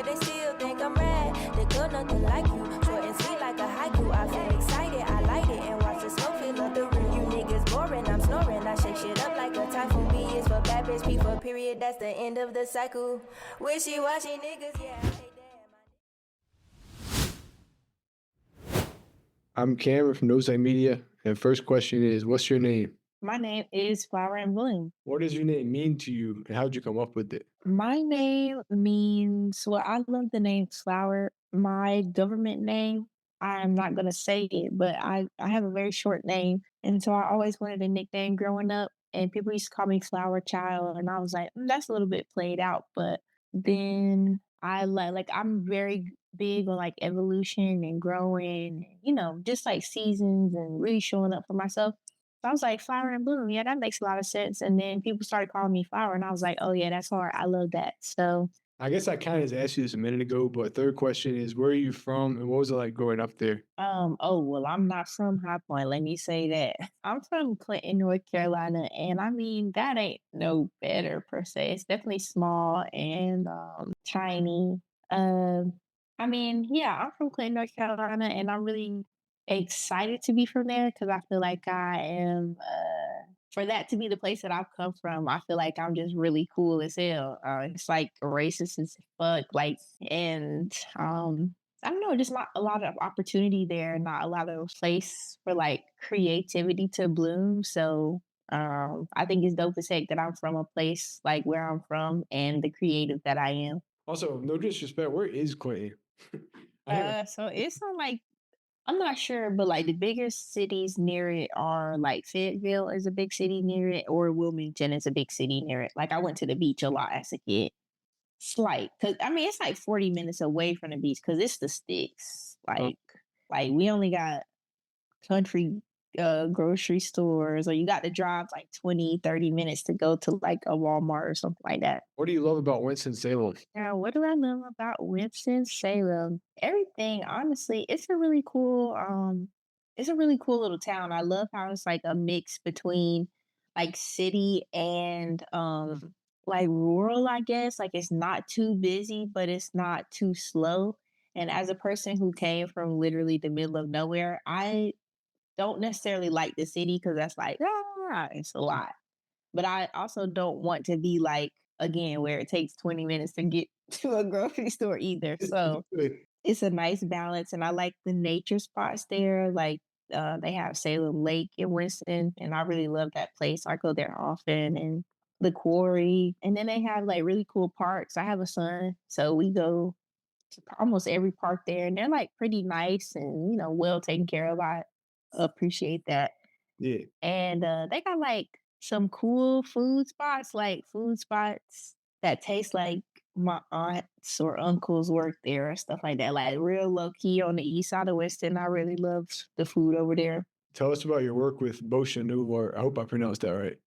but they still think I'm rad. They girl nothing like you, short and sweet like a haiku. I feel excited, I light it and watch the smoke fill up the room. You niggas boring, I'm snoring. I shake shit up like a typhoon. B is for bad bitch, P for period. That's the end of the cycle. Wishy-washy niggas, yeah. I hate that. I'm Cameron from Nosai Media, and first question is, what's your name? My name is Flower and Bloom. What does your name mean to you, and how'd you come up with it? My name means, well, I love the name Flower. My government name, I'm not gonna say it, but I have a very short name, and so I always wanted a nickname growing up, and people used to call me Flower Child, and I was like, That's a little bit played out." But then I like I'm very big on like evolution and growing, just like seasons and really showing up for myself. So I was like, Flower and Bloom, yeah, that makes a lot of sense. And then people started calling me Flower, and I was like, oh yeah, that's hard. I love that. So, I guess I kind of just asked you this a minute ago, but third question is, where are you from, and what was it like growing up there? oh well, I'm not from High Point. Let me say that. I'm from Clinton, North Carolina, and I mean that ain't no better per se. It's definitely small and tiny. Um, I mean, yeah, I'm from Clinton, North Carolina, and I'm really excited to be from there because I feel like I am. For that to be the place that I've come from, I feel like I'm just really cool as hell. It's like racist as fuck, like, and I don't know, just not a lot of opportunity there, not a lot of place for like creativity to bloom. So I think it's dope as heck that I'm from a place like where I'm from and the creative that I am. Also, no disrespect, where is Clinton? I hear So it's on like I'm not sure, but like the biggest cities near it are like Fayetteville is a big city near it, or Wilmington is a big city near it. Like I went to the beach a lot as a kid. Slight, cause I mean it's like 40 minutes away from the beach because it's the sticks. Like we only got country grocery stores, or you got to drive like 20, 30 minutes to go to like a Walmart or something like that. what do you love about Winston-Salem? Now, what do I love about Winston-Salem? Everything, honestly. It's a really cool little town. I love how it's like a mix between like city and like rural, I guess. Like it's not too busy, but it's not too slow. And as a person who came from literally the middle of nowhere, I don't necessarily like the city because that's like, it's a lot. But I also don't want to be like, again, where it takes 20 minutes to get to a grocery store either. So it's a nice balance. And I like the nature spots there. Like they have Salem Lake in Winston, and I really love that place. I go there often, and the quarry. And then they have like really cool parks. I have a son, so we go to almost every park there, and they're like pretty nice and, well taken care of. I appreciate that. Yeah. And they got like some cool food spots that taste like my aunts or uncles work there and stuff like that. Like real low key on the east side of Weston. I really love the food over there. Tell us about your work with Bosha Nuvar. I hope I pronounced that right.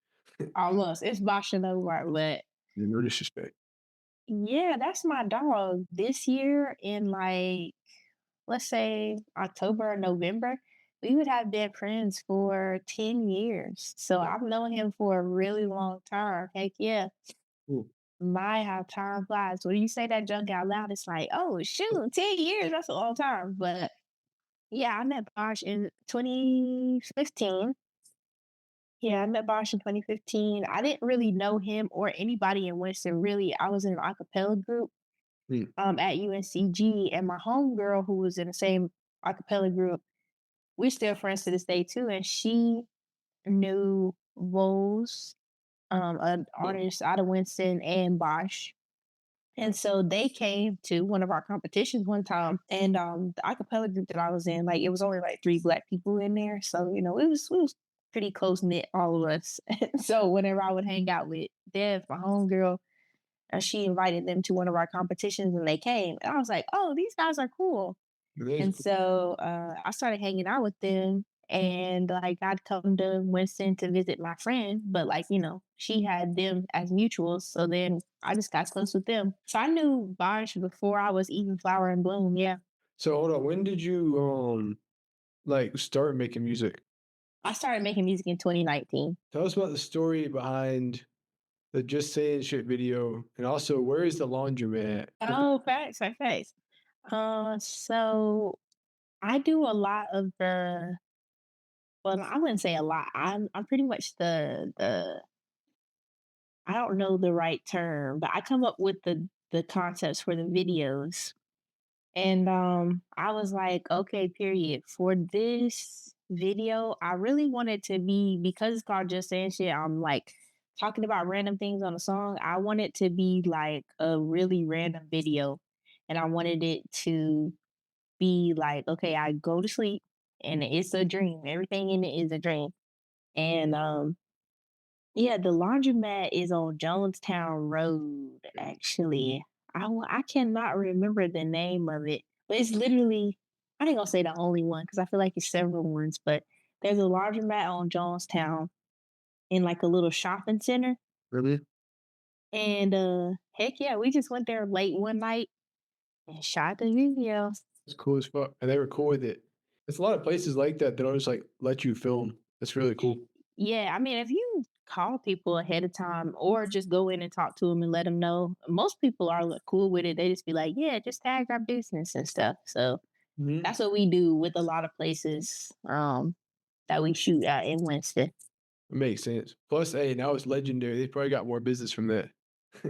Almost. It's Bashanova, but Yeah, no disrespect. yeah, that's my dog. This year in like, let's say October or November, we would have been friends for 10 years. So I've known him for a really long time. Heck yeah. Cool. My, how time flies. When you say that junk out loud, it's like, oh shoot, 10 years, that's a long time. But yeah, I met Bosch in 2015. Yeah, I met Bosch in 2015. I didn't really know him or anybody in Winston, really. I was in an acapella group Hmm. at UNCG, and my homegirl who was in the same acapella group, we're still friends to this day too, and she knew Rose, an artist out of Winston, and Bosch. And so they came to one of our competitions one time, and the acapella group that I was in, like it was only like 3 Black people in there, so it was pretty close knit, all of us. So whenever I would hang out with Dev, my homegirl, and she invited them to one of our competitions, and they came, and I was like, oh, these guys are cool. That is And cool. so I started hanging out with them, and like I'd come to Winston to visit my friend, but like, she had them as mutuals. So then I just got close with them. So I knew Bosch before I was even Flower and Bloom. Yeah. So hold on, when did you like start making music? I started making music in 2019. Tell us about the story behind the Just Saying Shit video, and also where is the laundromat? Oh, facts, facts, facts. So I do a lot of the well, I wouldn't say a lot. I'm pretty much the I don't know the right term, but I come up with the concepts for the videos. And I was like, okay, period. For this video, I really wanted to be because it's called Just Saying Shit. I'm like talking about random things on a song. I want it to be like a really random video. And I wanted it to be like, okay, I go to sleep and it's a dream. Everything in it is a dream. And yeah, the laundromat is on Jonestown Road, actually. I cannot remember the name of it, but it's literally, I ain't gonna say the only one because I feel like it's several ones, but there's a laundromat on Jonestown in like a little shopping center. Really? And heck yeah, we just went there late one night and shot the video. It's cool as fuck, and they were cool with it. There's a lot of places like that that'll just, like, let you film. That's really cool. Yeah, I mean, if you call people ahead of time or just go in and talk to them and let them know, most people are cool with it. They just be like, yeah, just tag our business and stuff. So Mhm. that's what we do with a lot of places that we shoot at in Winston. It makes sense. Plus, hey, now it's legendary. They probably got more business from that.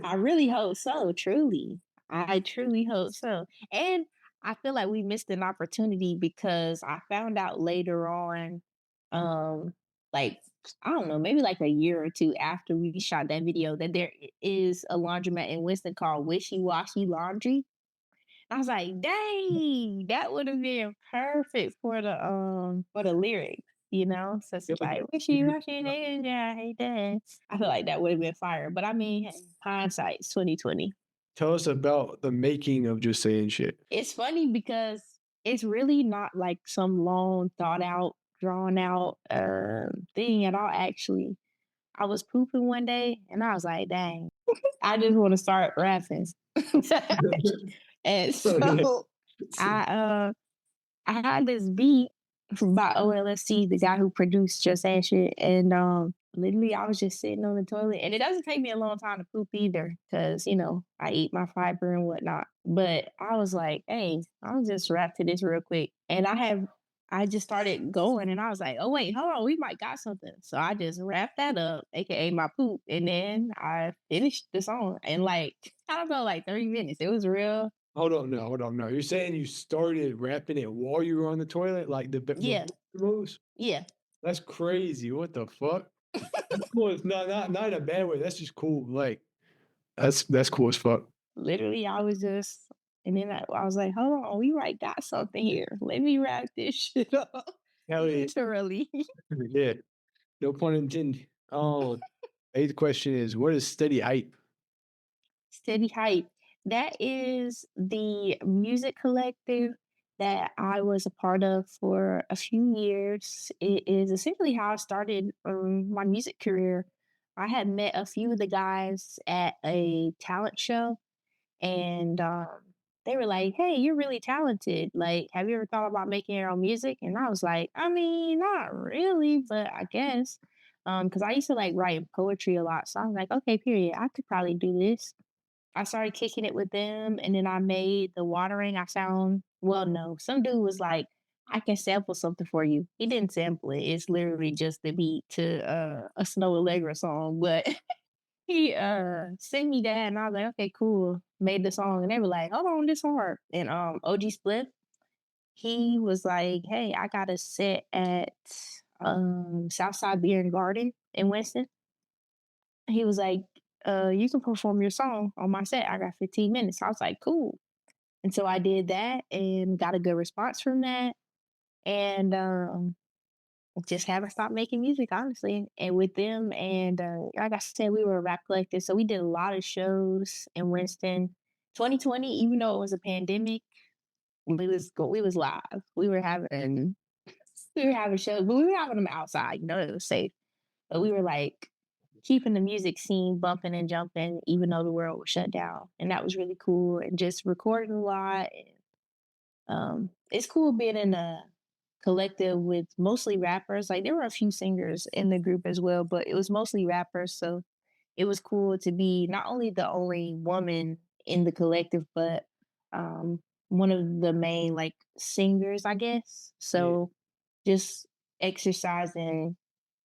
I really hope so, truly. I truly hope so. And I feel like we missed an opportunity because I found out later on, um, like, I don't know, maybe like a year or two after we shot that video, that there is a laundromat in Winston called Wishy Washy Laundry. I was like, dang, that would have been perfect for the lyrics, you know? So it's Yeah, like wishy washy niggas, yeah, I hate that. I feel like that would have been fire. But I mean, hey, hindsight's 2020. tell us about the making of Just Saying Shit. It's funny because it's really not like some long thought out, drawn out thing at all, actually. I was pooping one day and I was like, dang, I just want to start rapping. And Oh, yeah. so I I had this beat by OLSC, the guy who produced Just Ash It, and literally I was just sitting on the toilet, and it doesn't take me a long time to poop either, because I eat my fiber and whatnot. But I was like, hey, I'll just rap to this real quick, and I just started going, and I was like, oh wait, hold on, we might got something. So I just wrapped that up, aka my poop, and then I finished the song in like I don't know, like 30 minutes. It was real. Hold on, no. You're saying you started rapping it while you were on the toilet, like Yeah, the moves? yeah. That's crazy. What the fuck? That's cool. It's not in a bad way. That's just cool. Like that's cool as fuck. Literally, I was just and then I was like, "Hold on, we might got something here. Let me wrap this shit up." Hell yeah. Literally. Yeah. No pun intended. Oh, eighth question is what is steady hype? Steady Hype. That is the music collective that I was a part of for a few years. It is essentially how I started my music career. I had met a few of the guys at a talent show and they were like, "Hey, you're really talented. Like, have you ever thought about making your own music?" And I was like, "I mean, not really, but I guess." Because I used to like write poetry a lot, so I was like, "Okay, period. I could probably do this." I started kicking it with them, and then I made the watering. I found, well, no, some dude was like, "I can sample something for you." He didn't sample it. It's literally just the beat to a Snow Allegra song, but he sent me that and I was like, okay, cool. Made the song and they were like, hold on, this hard. And OG Split, he was like, hey, I got a set at Southside Beer and Garden in Winston. He was like, you can perform your song on my set. I got 15 minutes. I was like, cool. And so I did that and got a good response from that. And just haven't stopped making music, honestly. And with them, and like I said, we were a rap collective, so we did a lot of shows in Winston. 2020, even though it was a pandemic, we was live. We were having shows, but we were having them outside. It was safe. But we were like keeping the music scene bumping and jumping, even though the world was shut down, and that was really cool. And just recording a lot. And, it's cool being in a collective with mostly rappers. Like there were a few singers in the group as well, but it was mostly rappers. So it was cool to be not only the only woman in the collective, but um, one of the main like singers, I guess. Yeah. So just exercising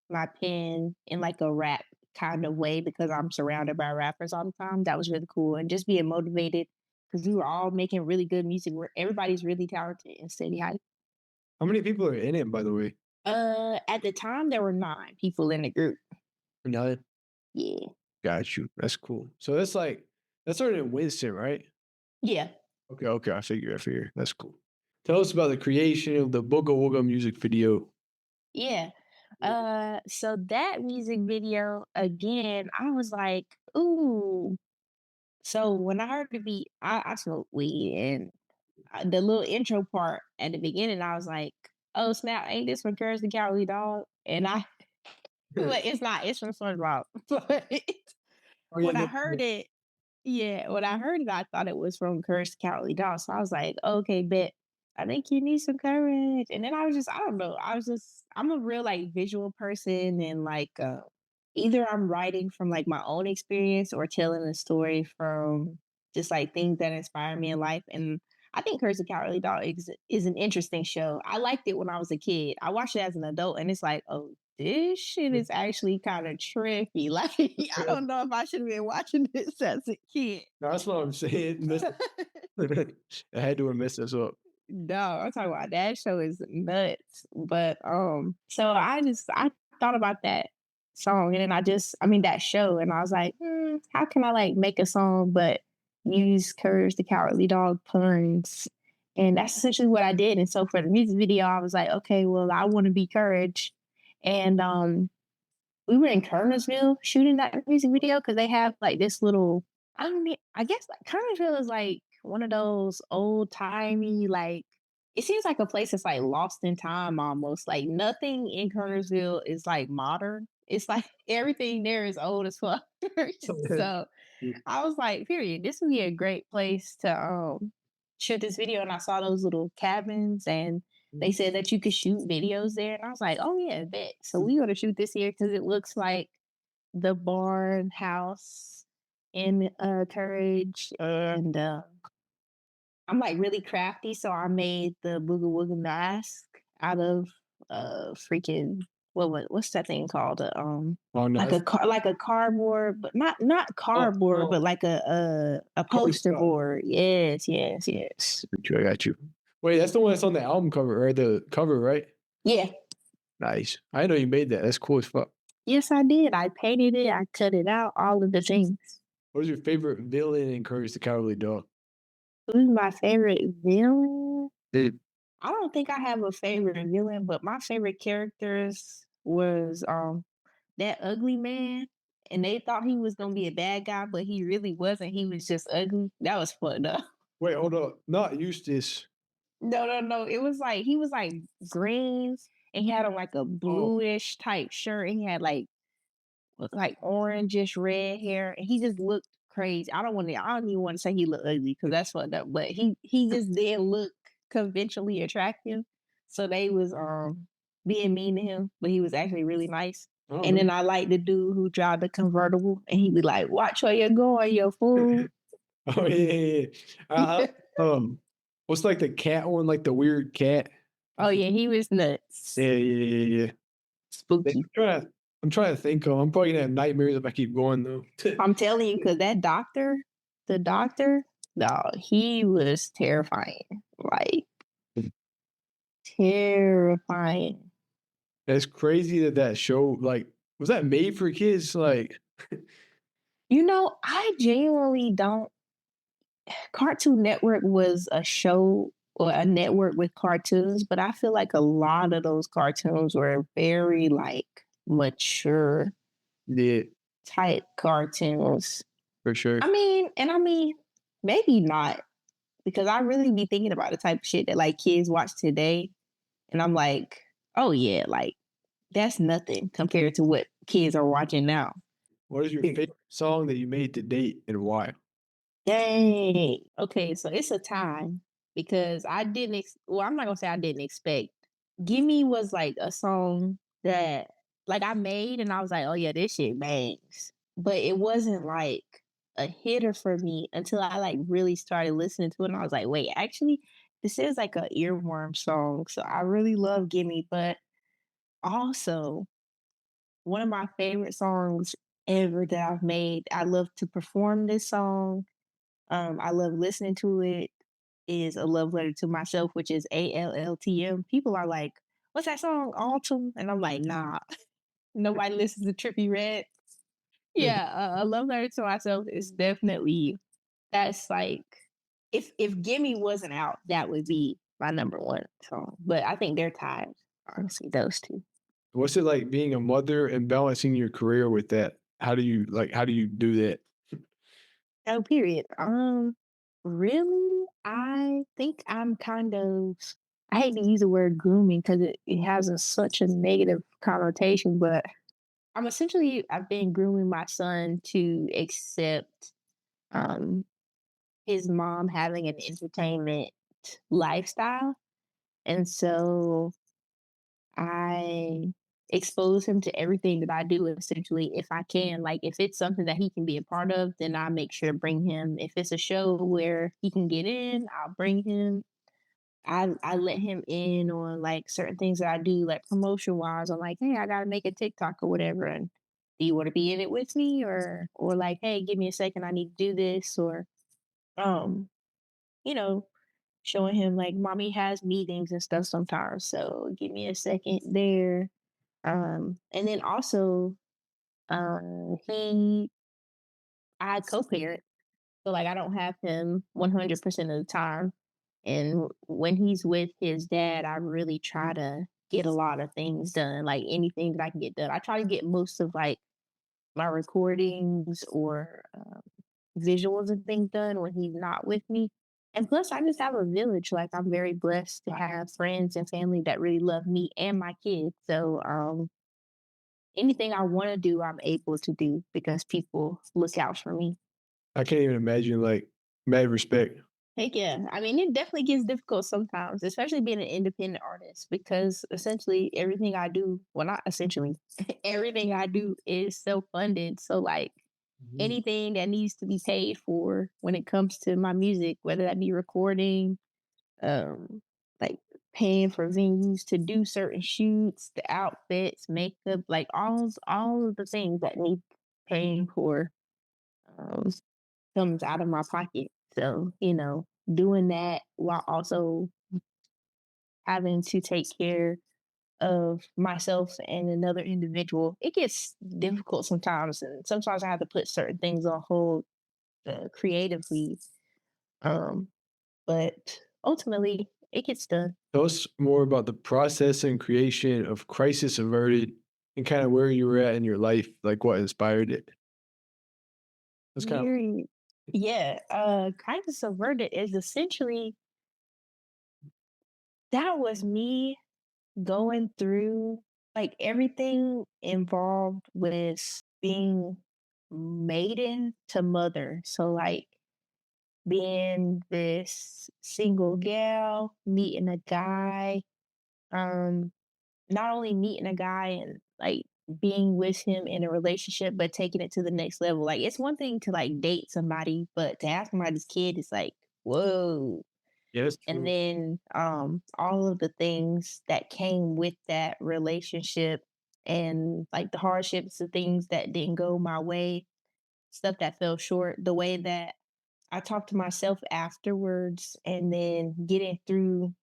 my pen in like a rap kind of way because I'm surrounded by rappers all the time. That was really cool. And just being motivated because we were all making really good music where everybody's really talented and steady high. How many people are in it, by the way? At the time there were 9 people in the group. None. Yeah. Got you. That's cool. So that's like that started in Winston, right? Yeah. Okay. I figure. That's cool. Tell us about the creation of the Booga Wooga music video. Yeah. So that music video again, I was like, ooh. So when I heard the beat, I smoke weed and the little intro part at the beginning, I was like, "Oh snap! Ain't this from Courage the Cowardly Dog?" And I, but it's not. It's from SpongeBob. But Oh yeah, when I no, heard it, yeah, when I heard it, I thought it was from Courage the Cowardly Dog. So I was like, okay, bet. I think you need some courage. And then I was just, I don't know. I'm a real like visual person and like either I'm writing from like my own experience or telling a story from just like things that inspire me in life. And I think Courage the Cowardly Dog is an interesting show. I liked it when I was a kid. I watched it as an adult and it's like, oh, this shit is actually kind of trippy. Like, I don't know if I should have been watching this as a kid. that's what I'm saying. I had to have messed us up. No, I'm talking about that show is nuts. But so I thought about that song and then I mean that show and I was like, how can I like make a song but use Courage the Cowardly Dog puns? And that's essentially what I did. And so for the music video, I was like, okay, well, I want to be Courage. And we were in Kernersville shooting that music video because they have like this little I guess like Kernersville is like one of those old timey like it seems like a place that's like lost in time almost. Like nothing in Kernersville is like modern. It's like everything there is old as fuck. So I was like, period, this would be a great place to shoot this video. And I saw those little cabins and they said that you could shoot videos there. And I was like, oh yeah, bet. So we gonna shoot this here because it looks like the barn house in Courage. And I'm like really crafty, so I made the Booga Wooga mask out of freaking what's that thing called? Oh, Like nice. like a cardboard, but not cardboard, but like a poster Poster. board. Yes. I got you. Wait, that's the one that's on the album cover or the cover, right? Yeah. Nice. I didn't know you made that. That's cool as fuck. Yes, I did. I painted it. I cut it out. All of the things. What was your favorite villain in Courage the Cowardly Dog? Who's my favorite villain? It, I don't think I have a favorite villain, but my favorite characters was that ugly man. And they thought he was gonna be a bad guy, but he really wasn't. He was just ugly. That was fun up. wait, hold up. Not Eustace. No. It was like he was like green and he had on like a Oh, bluish type shirt and he had like orangish red hair and he just looked crazy. I don't even want to say he looked ugly because that's fucked up, but he just didn't look conventionally attractive. So they was being mean to him, but he was actually really nice. I don't And know. then I like the dude who drive the convertible and he'd be like, watch where you're going, you fool. Oh yeah. What's like the cat one, like the weird cat? Oh yeah, he was nuts. Yeah. Spooky. I'm trying to think of. I'm probably gonna have nightmares if I keep going though. I'm telling you, because the doctor, no, he was terrifying. Like terrifying. That's crazy that show like was that made for kids? Like You know, I genuinely don't. Cartoon Network was a show or a network with cartoons, but I feel like a lot of those cartoons were very like mature yeah, type cartoons. for sure. I mean, maybe not because I really be thinking about the type of shit that like kids watch today, and I'm like, oh yeah, like that's nothing compared to what kids are watching now. What is your favorite song that you made to date and why? Dang. Okay, so it's a tie because I didn't. Well, I'm not gonna say I didn't expect. Gimme was like a song that like I made, and I was like, oh yeah, this shit bangs. but it wasn't like a hitter for me until I like really started listening to it. And I was like, wait, actually, this is like a earworm song. So I really love Gimme, but also one of my favorite songs ever that I've made. I love to perform this song. I love listening to it. Is A Love Letter to Myself, which is ALLTM. People are like, "What's that song, Autumn?" And I'm like, "Nah, nobody listens to Trippy Red." Yeah, A Love Letter to Myself is definitely that's like if Gimme wasn't out, that would be my number one song. But I think they're tied, honestly, those two. What's it like being a mother and balancing your career with that? How do you do that? Oh, period. Really, I think I'm kind of I hate to use the word grooming because it has such a negative connotation, but I've been grooming my son to accept um his mom having an entertainment lifestyle. And so I expose him to everything that I do essentially if I can. Like if it's something that he can be a part of, then I make sure to bring him. If it's a show where he can get in, I'll bring him. I let him in on like certain things that I do, like promotion wise. I'm like, hey, I gotta make a TikTok or whatever. And do you want to be in it with me? Or like, hey, give me a second, I need to do this. Or um, you know, showing him like mommy has meetings and stuff sometimes. So give me a second there. And then also, he I co-parent, so like I don't have him 100% of the time. And when he's with his dad, I really try to get a lot of things done, like anything that I can get done. I try to get most of like my recordings or visuals and things done when he's not with me. And plus, I just have a village. Like I'm very blessed to have friends and family that really love me and my kids. So anything I want to do, I'm able to do because people look out for me. I can't even imagine, like, mad respect. Heck yeah. I mean, it definitely gets difficult sometimes, especially being an independent artist, because essentially everything I do, well, not essentially, everything I do is self funded. So, like, Mhm. anything that needs to be paid for when it comes to my music, whether that be recording, um, like paying for venues to do certain shoots, the outfits, makeup, like all of the things that need paying for um, comes out of my pocket. So, doing that while also having to take care of myself and another individual, it gets difficult sometimes. And sometimes I have to put certain things on hold creatively. Um, but ultimately, it gets done. Tell us more about the process and creation of Crisis Averted and kind of where you were at in your life, like what inspired it. That's kind of Very, yeah. Kind of subverted is essentially that was me going through like everything involved with being maiden to mother. So like being this single gal, meeting a guy, um, not only meeting a guy and like being with him in a relationship, but taking it to the next level. Like it's one thing to like date somebody, but to have somebody's kid is like, whoa. yeah, that's And true. then all of the things that came with that relationship and like the hardships, the things that didn't go my way, stuff that fell short, the way that I talked to myself afterwards, and then getting through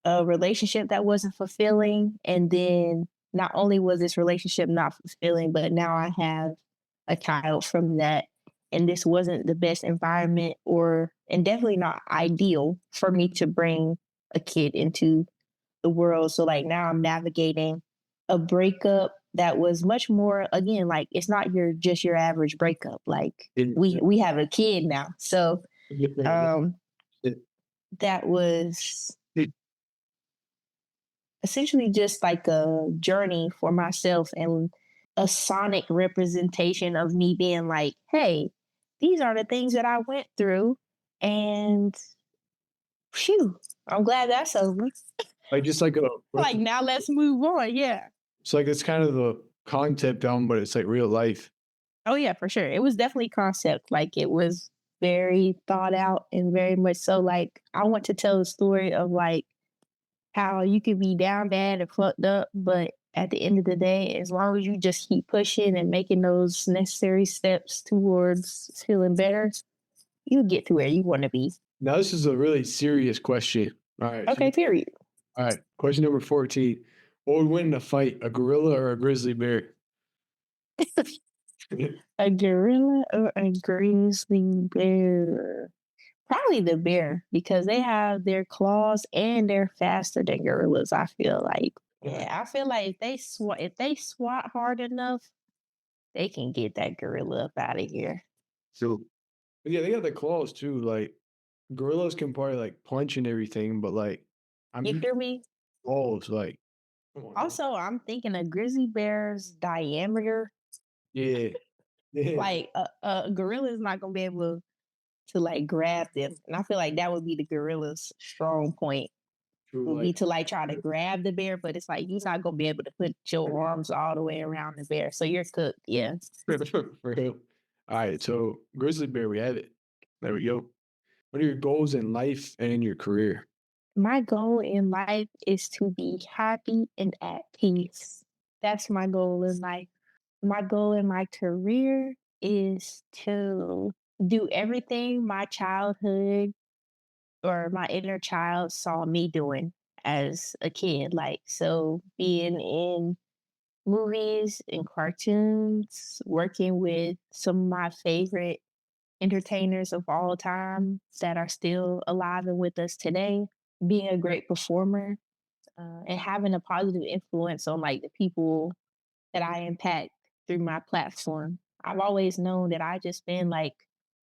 a relationship that wasn't fulfilling. And then not only was this relationship not fulfilling, but now I have a child from that. And this wasn't the best environment and definitely not ideal for me to bring a kid into the world. So like now I'm navigating a breakup that was much more, again, like it's not just your average breakup. Like It- we have a kid now. So it- um it- that was it- essentially just like a journey for myself and a sonic representation of me being like, hey, these are the things that I went through. And phew, I'm glad that's over. like just like a, Like, now let's move on. Yeah. it's like it's kind of the concept album, but it's like real life. Oh yeah, for sure. It was definitely concept. Like it was very thought out and very much so like I want to tell the story of like how you could be down bad and fucked up, but at the end of the day, as long as you just keep pushing and making those necessary steps towards feeling better, you'll get to where you want to be. Now, this is a really serious question. All right. Okay, period. All right. Question number 14. What would win in a fight, a gorilla or a grizzly bear? A gorilla or a grizzly bear? Probably the bear because they have their claws and they're faster than gorillas. I feel like, yeah, I feel like if they swat hard enough, they can get that gorilla up out of here. So, yeah, they got the claws too. Like, gorillas can probably like punch and everything, but like, I'm You used hear to me? claws. Like, come on now. Also, I'm thinking a grizzly bear's diameter, Yeah. Yeah. like a gorilla is not gonna be able to like grab them, and I feel like that would be the gorilla's strong point. True. Would be Like, to like try to grab the bear, but it's like you're not gonna be able to put your arms all the way around the bear, so you're cooked. Yeah. for real. All right. So, grizzly bear, we have it. There we go. What are your goals in life and in your career? My goal in life is to be happy and at peace. That's my goal in life. My goal in my career is to do everything my childhood or my inner child saw me doing as a kid. Like, so being in movies and cartoons, working with some of my favorite entertainers of all time that are still alive and with us today, being a great performer, and having a positive influence on like the people that I impact through my platform. I've always known that I just been like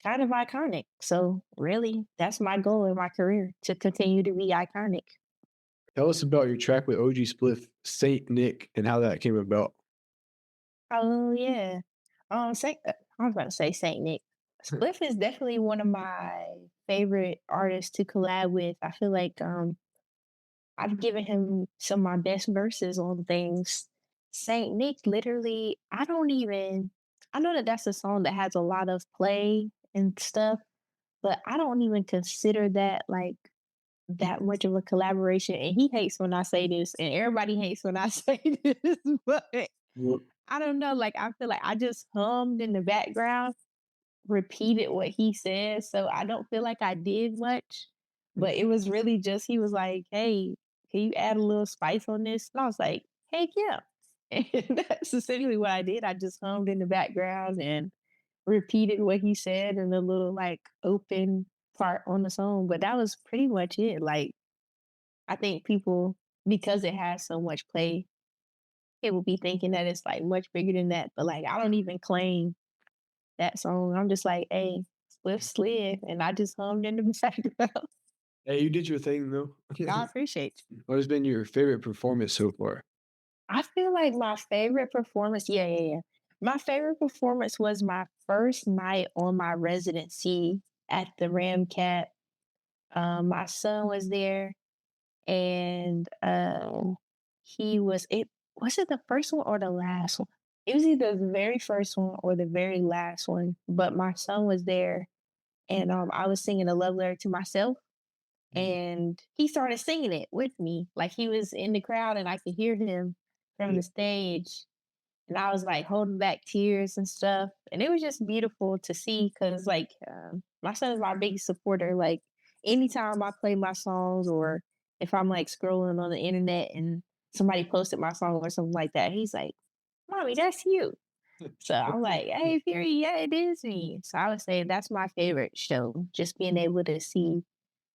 kind of iconic. So really, that's my goal in my career to continue to be iconic. Tell us about your track with OG Spliff, Saint Nick, and how that came about. Oh yeah. Saint, I was about to say Saint Nick. Spliff is definitely one of my favorite artists to collab with. I feel like I've given him some of my best verses on things. Saint Nick, literally, I know that that's a song that has a lot of play and stuff, but I don't even consider that like that much of a collaboration. And he hates when I say this, and everybody hates when I say this, but Well, I don't know. Like, I feel like I just hummed in the background, repeated what he said, so I don't feel like I did much, but it was really just he was like, "Hey, can you add a little spice on this?" And I was like, "Heck yeah." And that's essentially what I did. I just hummed in the background and repeated what he said in a little like open part on the song, but that was pretty much it. Like, I think people, because it has so much play, it will be thinking that it's like much bigger than that, but like I don't even claim that song. I'm just like, "Hey, Swift slid," and I just hummed in the background. hey, you did your thing though. I appreciate you. What has been your favorite performance so far? I feel like my favorite performance, yeah, yeah, yeah. My favorite performance was my first night on my residency at the Ramcat. My son was there, and he was it. Was it the first one or the last one? It was either the very first one or the very last one. But my son was there, and I was singing a love letter to myself. And he started singing it with me, like he was in the crowd and I could hear him from Yeah. the stage. And I was like holding back tears and stuff. And it was just beautiful to see because, like, my son is my biggest supporter. Like, anytime I play my songs or if I'm like scrolling on the internet and somebody posted my song or something like that, he's like, "Mommy, that's you." So I'm like, "Hey, Fury, yeah, it is me." So I would say that's my favorite show, just being able to see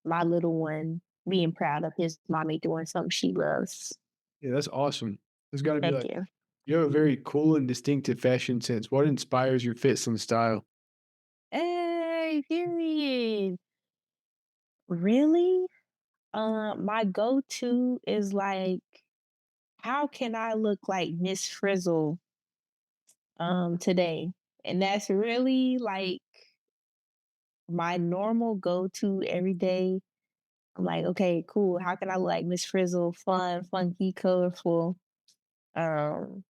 my little one being proud of his mommy doing something she loves. Yeah, that's awesome. There's got to be Thank like you. you have a very cool and distinctive fashion sense. What inspires your fits and style? Hey, period. Really? My go-to is like, how can I look like Miss Frizzle today? And that's really like my normal go-to every day. I'm like, okay, cool. How can I look like Miss Frizzle? Fun, funky, colorful. Um,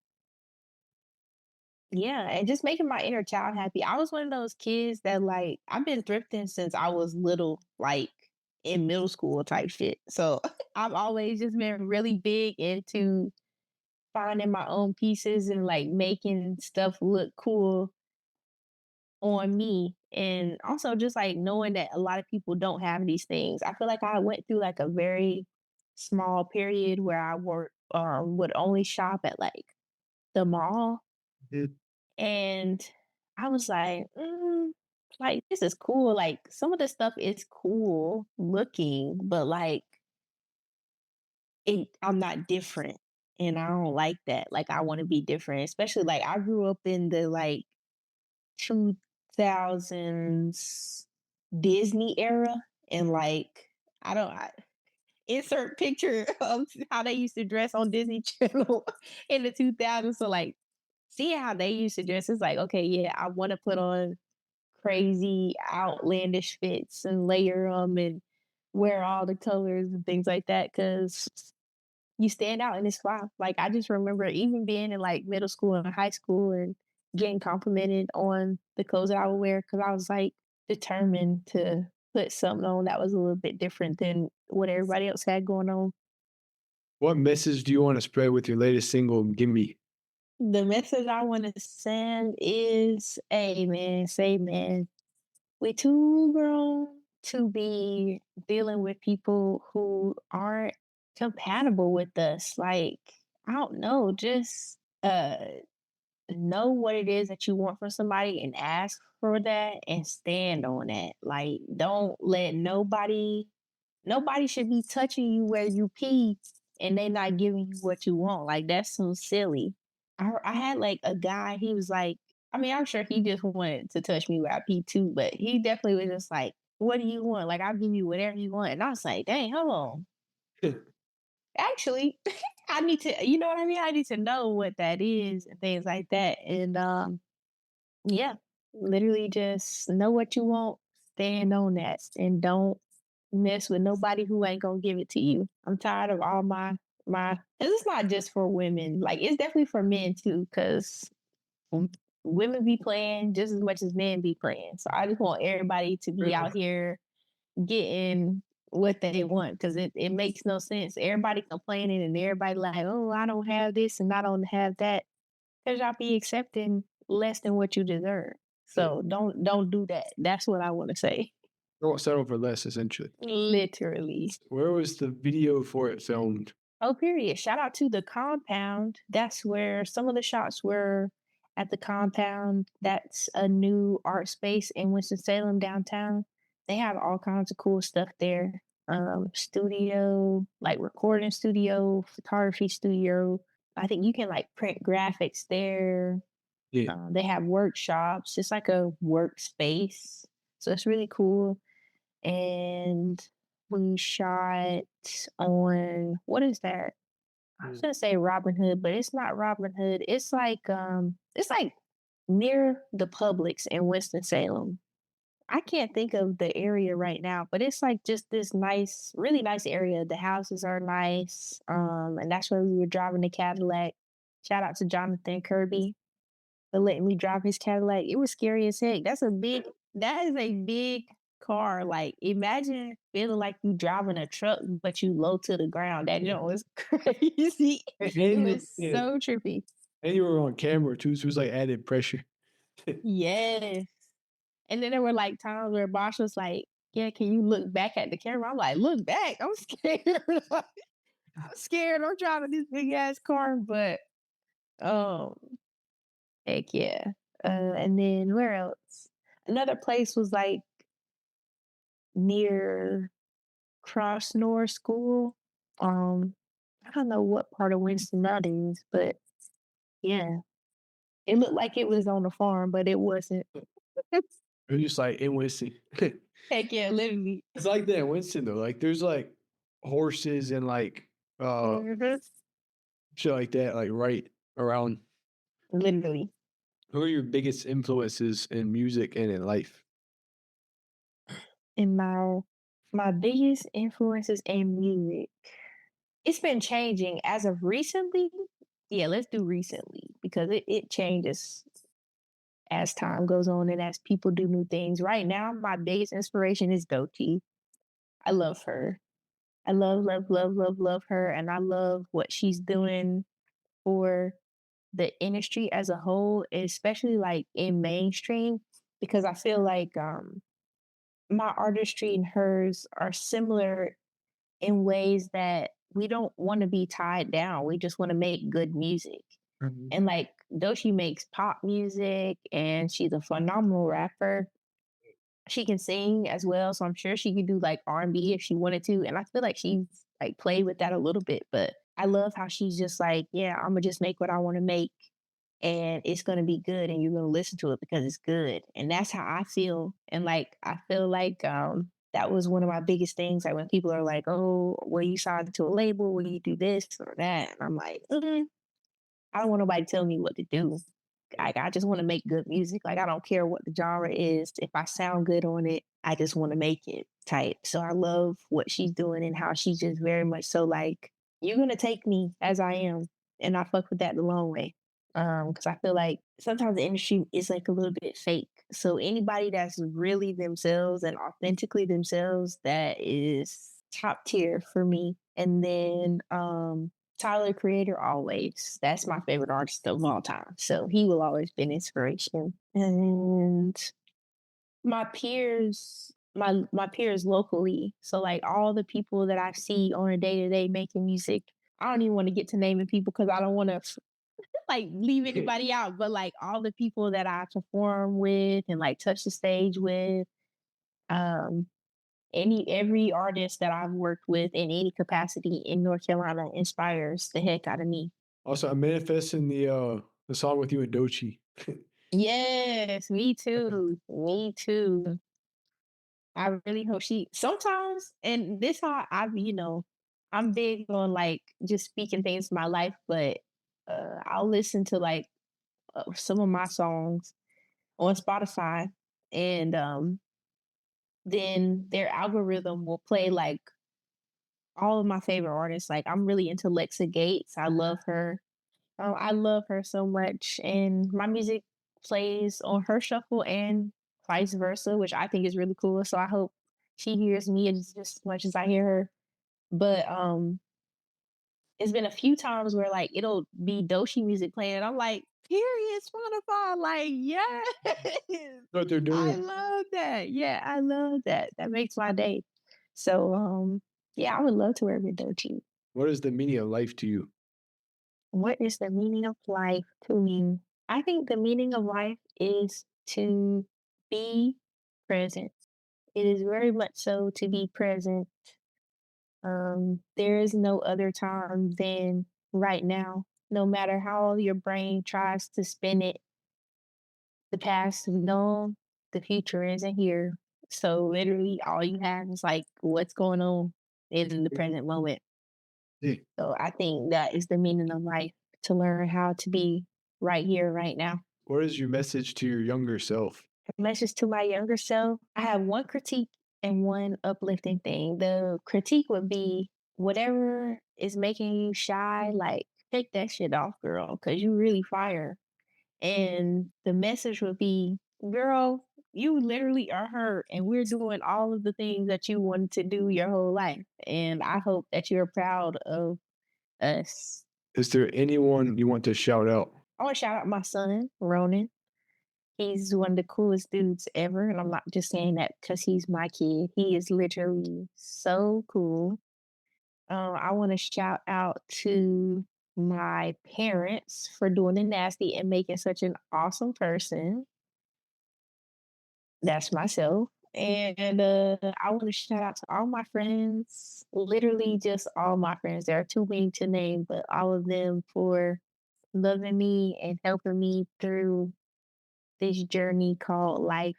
Yeah, and just making my inner child happy. I was one of those kids that like I've been thrifting since I was little, like in middle school type shit. So I've always just been really big into finding my own pieces and like making stuff look cool on me. And also just like knowing that a lot of people don't have these things. I feel like I went through like a very small period where I would only shop at like the mall, Yeah. and I was like this is cool. Like some of the stuff is cool looking, but like I'm not different. And I don't like that. Like I want to be different. Especially like I grew up in the like 2000s Disney era, and like I don't I, insert picture of how they used to dress on Disney Channel in the 2000s. So like seeing how they used to dress is like, okay, yeah, I want to put on crazy outlandish fits and layer them and wear all the colors and things like that because you stand out and it's fun. Like I just remember even being in like middle school and high school and getting complimented on the clothes that I would wear because I was like determined to put something on that was a little bit different than what everybody else had going on. What message do you want to spread with your latest single, Gimme? The message I want to send is, hey man, say man, we too grown to be dealing with people who aren't compatible with us. Like, I don't know, just know what it is that you want from somebody and ask for that and stand on that. Like, don't let nobody should be touching you where you pee and they not giving you what you want. Like, that's so silly. I had like a guy, he was like, I mean, I'm sure he just wanted to touch me where I pee too, but he definitely was just like, what do you want? Like, I'll give you whatever you want. And I was like, dang, hold on. Actually, I need to, you know what I mean? I need to know what that is and things like that. And yeah, literally just know what you want, stand on that, and don't mess with nobody who ain't gonna give it to you. I'm tired of all my and it's not just for women, like it's definitely for men too, because women be playing just as much as men be playing. So I just want everybody to be out here getting what they want because it makes no sense. Everybody complaining and everybody like, oh, I don't have this and I don't have that. Because y'all be accepting less than what you deserve. So don't do that. That's what I want to say. Don't settle for less, essentially. Literally. Where was the video for it filmed? Oh, period. Shout out to the compound. That's where some of the shots were at the compound. That's a new art space in Winston-Salem downtown. They have all kinds of cool stuff there. Studio, like recording studio, photography studio. I think you can like print graphics there. Yeah. They have workshops. It's like a workspace. So it's really cool. And we shot on what is that? I was gonna say Robin Hood, but it's not Robin Hood. It's like near the Publix in Winston-Salem. I can't think of the area right now, but it's like just this nice, really nice area. The houses are nice. And that's where we were driving the Cadillac. Shout out to Jonathan Kirby for letting me drive his Cadillac. It was scary as heck. That is a big car. Like imagine feeling like you driving a truck, but you low to the ground. That joint was crazy. It was Yeah. so trippy. And you were on camera too, so it was like added pressure. Yes. And then there were like times where Bosch was like, yeah, can you look back at the camera? I'm like, look back. I'm scared. I'm scared. I'm driving this big ass car, but um, heck yeah. And then where else? Another place was like near Crossnor School. Um, I don't know what part of Winston that is, but yeah, it looked like it was on a farm, but it wasn't. It was just like in Winston. Heck yeah, literally. It's like that in Winston though. Like there's like horses and like Mhm. shit like that, like right around. Literally. Who are your biggest influences in music and in life? And my biggest influences in music. It's been changing as of recently. Yeah, let's do recently because it changes as time goes on and as people do new things. Right now, my biggest inspiration is Doechii. I love her. I love, love, love, love, love her, and I love what she's doing for the industry as a whole, especially like in mainstream, because I feel like my artistry and hers are similar in ways that we don't want to be tied down. We just want to make good music. Mhm. And like Doechii makes pop music and she's a phenomenal rapper. She can sing as well, so I'm sure she could do like R&B if she wanted to. And I feel like she's like played with that a little bit, but I love how she's just like, yeah, I'm gonna just make what I want to make and it's gonna be good and you're gonna listen to it because it's good. And that's how I feel. And like I feel like that was one of my biggest things. Like when people are like, oh, will you sign to a label? Will you do this or that? And I'm like, I don't want nobody telling me what to do. Like I just want to make good music. Like I don't care what the genre is. If I sound good on it, I just want to make it type. So I love what she's doing and how she's just very much so like, you're gonna take me as I am. And I fuck with that the long way. Because I feel like sometimes the industry is like a little bit fake. So anybody that's really themselves and authentically themselves, that is top tier for me. And then Tyler Creator always. That's my favorite artist of all time. So he will always be an inspiration. And my peers, my peers locally. So like all the people that I see on a day to day making music. I don't even want to get to naming people because I don't want to like leave anybody out. But like all the people that I perform with and like touch the stage with. Um, every artist that I've worked with in any capacity in North Carolina inspires the heck out of me. Also, I'm manifesting the song with you and Doechii. Yes, me too. Me too. I really hope she sometimes, and this how I'm big on like just speaking things to my life, but I'll listen to like some of my songs on Spotify, and then their algorithm will play like all of my favorite artists. Like I'm really into Lexa Gates. I love her. Oh, I love her so much, and my music plays on her shuffle and vice versa, which I think is really cool. So I hope she hears me as just as much as I hear her. But it's been a few times where like it'll be Doechii music playing, and I'm like, period, Spotify, like yes, What they're I doing. love that. Yeah, I love that. That makes my day. So yeah, I would love to work with Doechii. What is the meaning of life to you? What is the meaning of life to me? I think the meaning of life is to be present. It is very much so to be present. There is no other time than right now. No matter how your brain tries to spin it, the past is gone, the future isn't here. So literally all you have is like what's going on in the present moment. Yeah. So I think that is the meaning of life, to learn how to be right here, right now. What is your message to your younger self? Message to my younger self, I have one critique and one uplifting thing. The critique would be whatever is making you shy, like take that shit off, girl, because you really fire. And the message would be, girl, you literally are her, and we're doing all of the things that you wanted to do your whole life. And I hope that you're proud of us. Is there anyone you want to shout out? I want to shout out my son, Ronan. He's one of the coolest dudes ever. And I'm not just saying that because he's my kid. He is literally so cool. I want to shout out to my parents for doing the nasty and making such an awesome person. That's myself. And I want to shout out to all my friends, literally just all my friends. There are too many to name, but all of them for loving me and helping me through this journey called life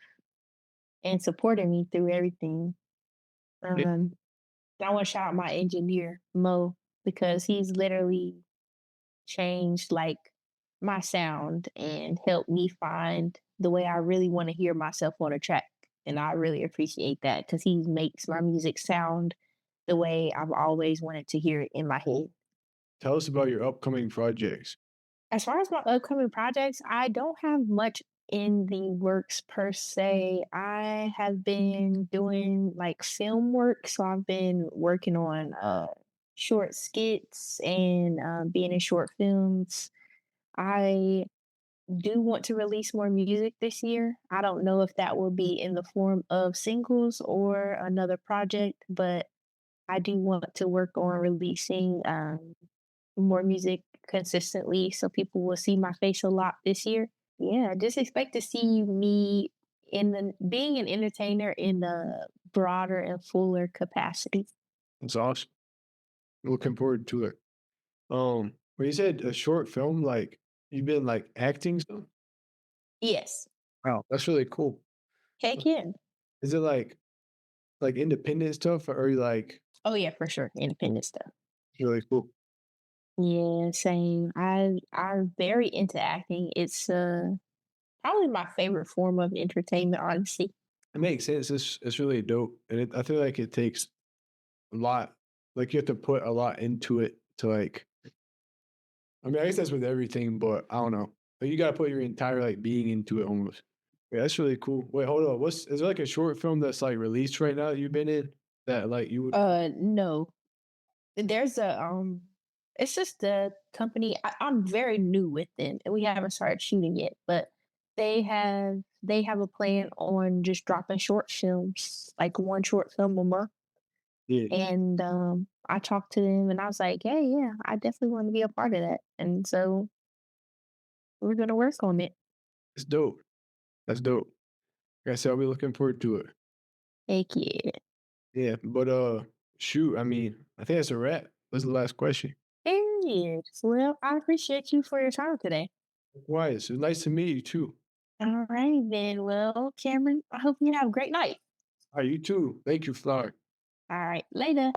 and supporting me through everything. Yeah. Um, I want to shout out my engineer, Mo, because he's literally changed like my sound and helped me find the way I really want to hear myself on a track. And I really appreciate that because he makes my music sound the way I've always wanted to hear it in my head. Tell us about your upcoming projects. As far as my upcoming projects, I don't have much in the works per se. I have been doing like film work, so I've been working on short skits and being in short films. I do want to release more music this year. I don't know if that will be in the form of singles or another project, but I do want to work on releasing more music consistently so people will see my face a lot this year. Yeah, just expect to see me in the being an entertainer in the broader and fuller capacity. It's awesome. Looking forward to it. When you said a short film, like you've been like acting stuff? Yes. Wow, that's really cool. Heck yeah. Is it like independent stuff or are you like Oh yeah, for sure. Independent stuff. really cool? Yeah, same. I'm very into acting. It's probably my favorite form of entertainment, honestly. It makes sense. It's really dope. And I feel like it takes a lot. Like you have to put a lot into it to like I mean, I guess that's with everything, but I don't know. But you gotta put your entire like being into it almost. Yeah, that's really cool. Wait, hold on. Is there like a short film that's like released right now that you've been in that like you would No. There's a it's just a company. I'm very new with them and we haven't started shooting yet, but they have a plan on just dropping short films, like one short film a month. yeah, And I talked to them and I was like, hey, yeah, I definitely want to be a part of that. And so we're gonna work on it. it's dope. That's dope. Like I said, I'll be looking forward to it. Heck yeah. Yeah, but shoot, I mean, I think that's a wrap. That's the last question. There it is. Well, I appreciate you for your time today. Likewise, it was nice to meet you too. All right, then. Well, Cameron, I hope you have a great night. All right, you too. Thank you, Flower. All right, later.